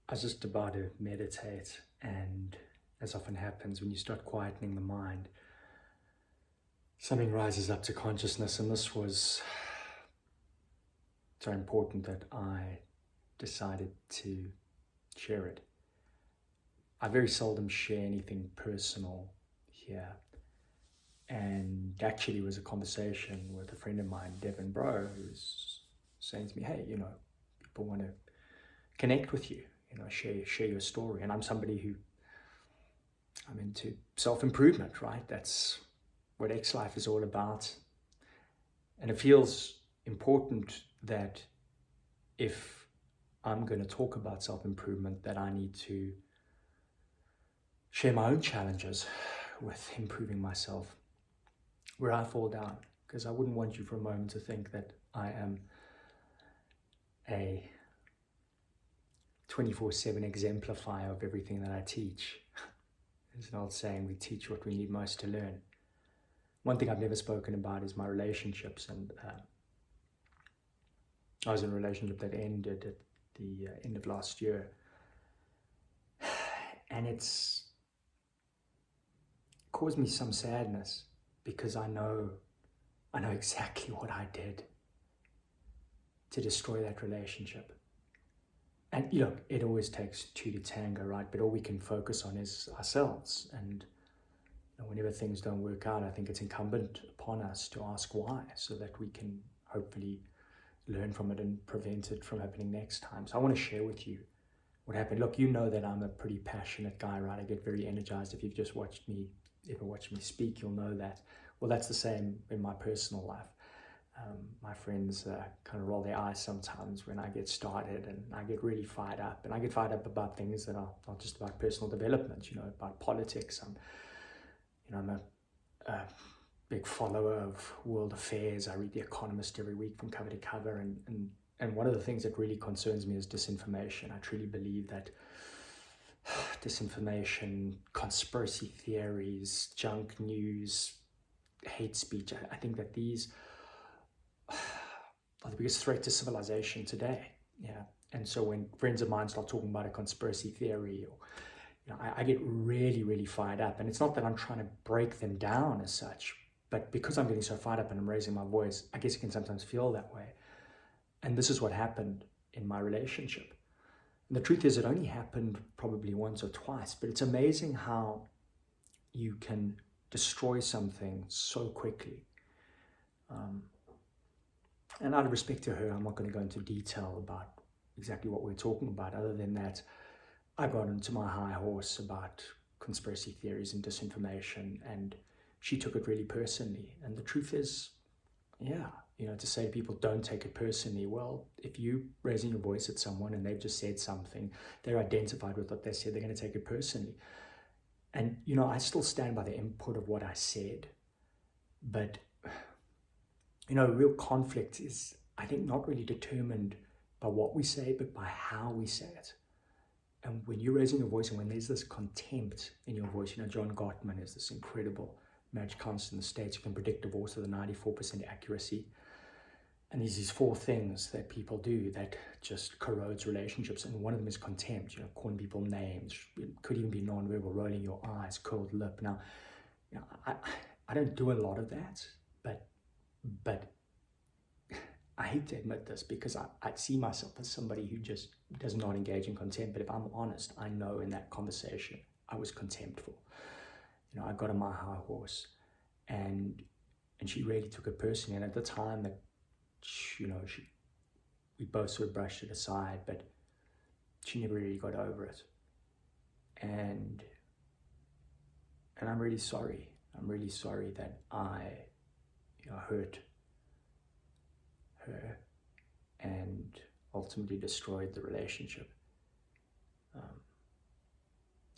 I was just about to meditate, and as often happens when you start quietening the mind, something rises up to consciousness, and this was so important that I decided to share it. I very seldom share anything personal here, and actually it was a conversation with a friend of mine, Devin Bro, who's saying to me, hey, people want to connect with you, share your story. And I'm somebody who, I'm into self-improvement, right? That's what X Life is all about. And it feels important that if I'm going to talk about self-improvement, that I need to share my own challenges with improving myself, where I fall down, because I wouldn't want you for a moment to think that I am a 24/7 exemplifier of everything that I teach. There's an old saying, we teach what we need most to learn. One thing I've never spoken about is my relationships, and I was in a relationship that ended at the end of last year, and it's caused me some sadness because I know exactly what I did to destroy that relationship. And it always takes two to tango, right? But all we can focus on is ourselves. And whenever things don't work out, I think it's incumbent upon us to ask why, so that we can hopefully learn from it and prevent it from happening next time. So I want to share with you what happened. Look, you know that I'm a pretty passionate guy, right? I get very energized. If you've just ever watched me speak, you'll know that. Well, that's the same in my personal life. My friends kind of roll their eyes sometimes when I get started, and I get really fired up. And I get fired up about things that are not just about personal development, about politics. I'm a big follower of world affairs. I read The Economist every week from cover to cover. And one of the things that really concerns me is disinformation. I truly believe that disinformation, conspiracy theories, junk news, hate speech, I think that these are the biggest threat to civilization today. Yeah. And so when friends of mine start talking about a conspiracy theory, or I get really, really fired up. And it's not that I'm trying to break them down as such, but because I'm getting so fired up and I'm raising my voice, I guess it can sometimes feel that way. And this is what happened in my relationship. And the truth is, it only happened probably once or twice, but it's amazing how you can destroy something so quickly. And out of respect to her, I'm not going to go into detail about exactly what we're talking about, other than that I got into my high horse about conspiracy theories and disinformation, and she took it really personally. And the truth is, to say to people, don't take it personally. Well, if you raising your voice at someone and they've just said something, they're identified with what they said, they're going to take it personally. And, I still stand by the input of what I said. But, real conflict is, I think, not really determined by what we say, but by how we say it. And when you're raising your voice and when there's this contempt in your voice, John Gottman is this incredible marriage counselor in the States who can predict divorce with a 94% accuracy. And there's these 4 things that people do that just corrodes relationships. And one of them is contempt, calling people names. It could even be nonverbal, rolling your eyes, curled lip. Now, I don't do a lot of that, but I hate to admit this because I see myself as somebody who just does not engage in contempt. But if I'm honest, I know in that conversation I was contemptful. I got on my high horse, and she really took it personally. And at the time that we both sort of brushed it aside, but she never really got over it. And I'm really sorry. I'm really sorry that I hurt her and ultimately destroyed the relationship.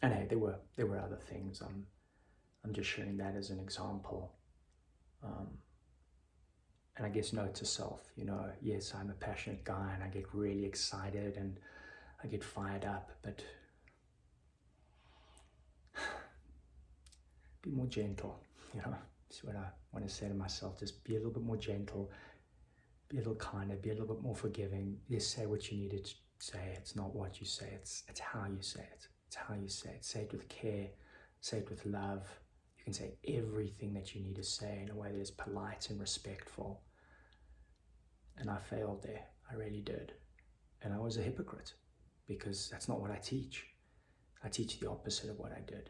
And hey, there were other things. I'm just sharing that as an example. And I guess note to self, yes, I'm a passionate guy and I get really excited and I get fired up, but be more gentle, That's what I want to say to myself. Just be a little bit more gentle, be a little kinder, be a little bit more forgiving. Just say what you needed say. It's not what you say, it's how you say it. It's how you say it. Say it with care, say it with love. You can say everything that you need to say in a way that is polite and respectful. And I failed there. I really did. And I was a hypocrite because that's not what I teach. I teach the opposite of what I did.